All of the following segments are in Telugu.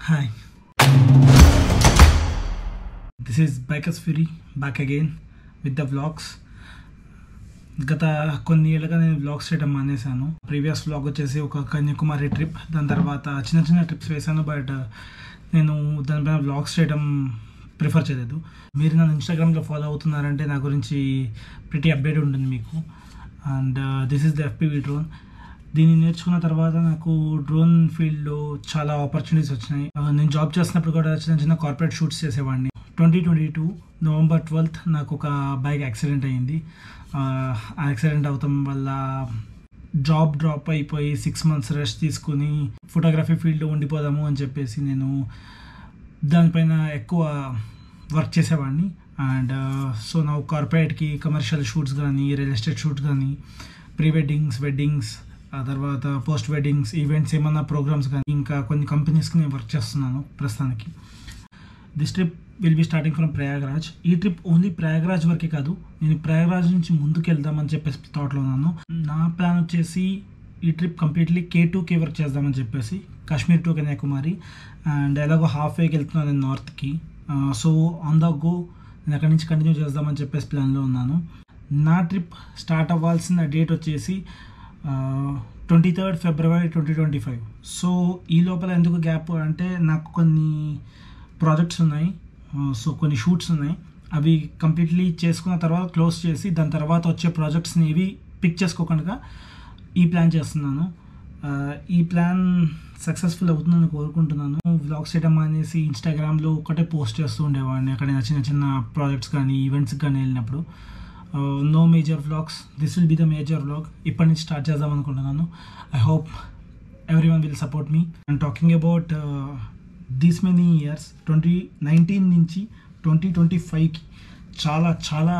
Hi, this is Bikers Fury back again with the vlogs. గత కొన్ని ఏళ్ళుగా నేను వ్లాగ్స్ చేయడం మానేశాను. ప్రీవియస్ వ్లాగ్ వచ్చేసి ఒక కన్యాకుమారి ట్రిప్, దాని తర్వాత చిన్న చిన్న ట్రిప్స్ వేశాను. బట్ నేను దానిపైన వ్లాగ్స్ చేయడం ప్రిఫర్ చేయలేదు. మీరు నన్ను ఇన్స్టాగ్రామ్లో ఫాలో అవుతున్నారంటే నా గురించి ప్రిటీ అప్డేట్ ఉంటుంది మీకు. And this is the FPV drone. దీన్ని నేర్చుకున్న తర్వాత నాకు డ్రోన్ ఫీల్డ్లో చాలా ఆపర్చునిటీస్ వచ్చినాయి. నేను జాబ్ చేస్తున్నప్పుడు కూడా చిన్న చిన్న కార్పొరేట్ షూట్స్ చేసేవాడిని. 2022 November 12th నాకు ఒక బైక్ యాక్సిడెంట్ అయ్యింది. యాక్సిడెంట్ అవటం వల్ల జాబ్ డ్రాప్ అయిపోయి 6 months రెస్ట్ తీసుకుని ఫోటోగ్రఫీ ఫీల్డ్లో ఉండిపోదాము అని చెప్పేసి నేను దానిపైన ఎక్కువ వర్క్ చేసేవాడిని. అండ్ సో నా కార్పొరేట్కి కమర్షియల్ షూట్స్ కానీ, రియల్ ఎస్టేట్ షూట్స్ కానీ, ప్రీ వెడ్డింగ్స్, వెడ్డింగ్స్, ఆ తర్వాత పోస్ట్ వెడ్డింగ్స్, ఈవెంట్స్, ఏమన్నా ప్రోగ్రామ్స్ కానీ, ఇంకా కొన్ని కంపెనీస్కి నేను వర్క్ చేస్తున్నాను ప్రస్తుతానికి. This trip will be starting from Prayagraj. ఈ ట్రిప్ ఓన్లీ ప్రయాగ్రాజ్ వరకే కాదు, నేను ప్రయాగ్రాజ్ నుంచి ముందుకు వెళ్దామని చెప్పేసి థాట్లో ఉన్నాను. నా ప్లాన్ వచ్చేసి ఈ ట్రిప్ కంప్లీట్లీ K2K వర్క్ చేద్దామని చెప్పేసి, కాశ్మీర్ టు కన్యాకుమారి. అండ్ ఎలాగో హాఫ్ వేకి వెళ్తున్నాను నేను నార్త్కి. సో ఆన్ ద గో నేను అక్కడి నుంచి కంటిన్యూ చేద్దామని చెప్పేసి ప్లాన్లో ఉన్నాను. నా ట్రిప్ స్టార్ట్ అవ్వాల్సిన డేట్ వచ్చేసి 23rd February 2025. సో ఈ లోపల ఎందుకు గ్యాప్ అంటే నాకు కొన్ని ప్రాజెక్ట్స్ ఉన్నాయి, సో కొన్ని షూట్స్ ఉన్నాయి. అవి కంప్లీట్లీ చేసుకున్న తర్వాత క్లోజ్ చేసి దాని తర్వాత వచ్చే ప్రాజెక్ట్స్ని ఇవి పిక్ చేసుకోకుండా ఈ ప్లాన్ చేస్తున్నాను. ఈ ప్లాన్ సక్సెస్ఫుల్ అవుతుందని కోరుకుంటున్నాను. వ్లాగ్స్ చేయడం అనేసి ఇన్స్టాగ్రామ్లో ఒకటే పోస్ట్ చేస్తూ ఉండేవాడిని ఎక్కడైనా చిన్న చిన్న ప్రాజెక్ట్స్ కానీ, ఈవెంట్స్కి కానీ వెళ్ళినప్పుడు. No major vlogs, this will be the major vlog. ఇప్పటి నుంచి స్టార్ట్ చేద్దాం అనుకుంటున్నాను. I hope everyone will support me. And talking about these many years, 2019 నుంచి 2025కి చాలా చాలా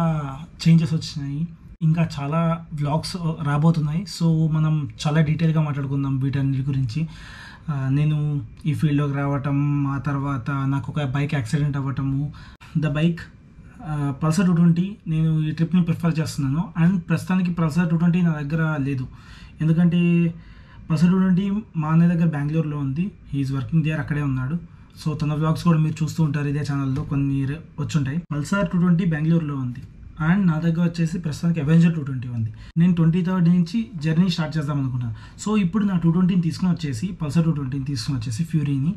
చేంజెస్ వచ్చినాయి. ఇంకా చాలా వ్లాగ్స్ రాబోతున్నాయి. సో మనం చాలా డీటెయిల్గా మాట్లాడుకుందాం వీటన్నిటి గురించి. నేను ఈ ఫీల్డ్లోకి రావటం, ఆ తర్వాత నాకు ఒక బైక్ యాక్సిడెంట్ అవ్వటము, ద బైక్ పల్సర్ 220 నేను ఈ ట్రిప్ని ప్రిఫర్ చేస్తున్నాను. అండ్ ప్రస్తుతానికి పల్సర్ 220 నా దగ్గర లేదు, ఎందుకంటే పల్సర్ 220 మా అన్నయ్య దగ్గర బెంగళూరులో ఉంది. హీఈస్ వర్కింగ్ దేర్, అక్కడే ఉన్నాడు. సో తన వ్లాగ్స్ కూడా మీరు చూస్తూ ఉంటారు, ఇదే ఛానల్లో కొన్ని వచ్చుంటాయి. పల్సర్ 220 బెంగళూరులో ఉంది. అండ్ నా దగ్గర వచ్చేసి ప్రస్తుతానికి అవెంజర్ 220 ఉంది. నేను 23rd నుంచి జర్నీ స్టార్ట్ చేద్దాం అనుకుంటున్నాను. సో ఇప్పుడు నా 220ని తీసుకుని వచ్చేసి, పల్సర్ 220ని తీసుకుని వచ్చేసి ఫ్యూరీని,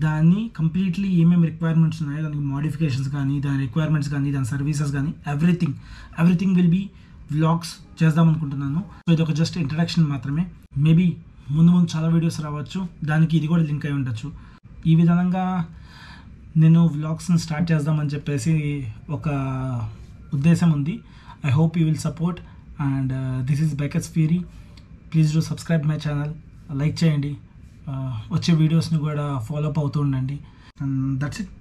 దాన్ని కంప్లీట్లీ ఏమేమి రిక్వైర్మెంట్స్ ఉన్నాయో, దానికి మోడిఫికేషన్స్ కానీ, దాని రిక్వైర్మెంట్స్ కానీ, దాని సర్వీసెస్ కానీ, ఎవ్రీథింగ్ విల్ బీ వ్లాగ్స్ చేద్దాం అనుకుంటున్నాను. సో ఇది ఒక జస్ట్ ఇంట్రడక్షన్ మాత్రమే. మేబీ ముందు చాలా వీడియోస్ రావచ్చు, దానికి ఇది కూడా లింక్ అయి ఉండొచ్చు. ఈ విధంగా నేను వ్లాగ్స్ని స్టార్ట్ చేద్దామని చెప్పేసి ఒక ఉద్దేశం ఉంది. I hope you will support. And this is bikers fury. Please do subscribe my channel, like చేయండి, వచ్చే వీడియోస్ని కూడా ఫాలో అప్ అవుతూ ఉండండి. And that's it.